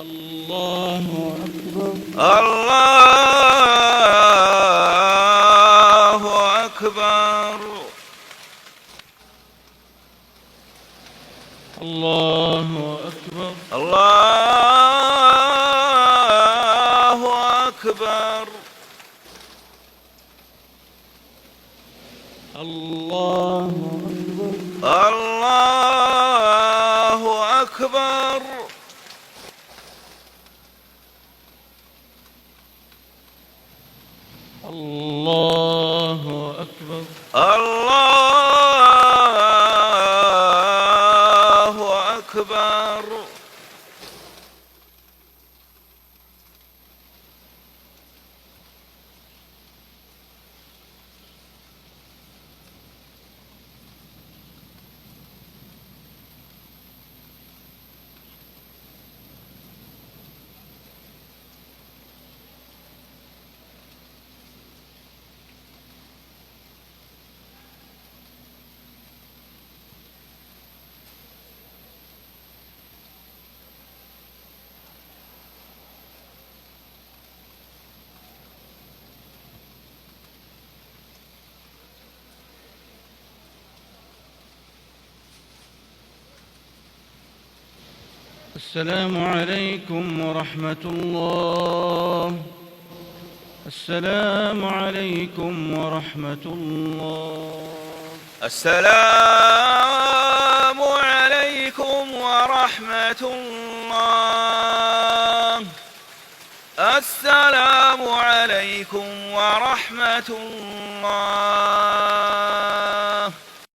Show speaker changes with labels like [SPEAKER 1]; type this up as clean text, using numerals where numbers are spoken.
[SPEAKER 1] الله أكبر.
[SPEAKER 2] الله أكبر.
[SPEAKER 1] الله أكبر.
[SPEAKER 2] الله أكبر.
[SPEAKER 1] الله أكبر.
[SPEAKER 2] الله أكبر.
[SPEAKER 1] الله أكبر.
[SPEAKER 2] الله أكبر.
[SPEAKER 1] السلام عليكم ورحمة الله. السلام عليكم ورحمة الله.
[SPEAKER 2] السلام عليكم ورحمة الله. السلام عليكم ورحمة الله.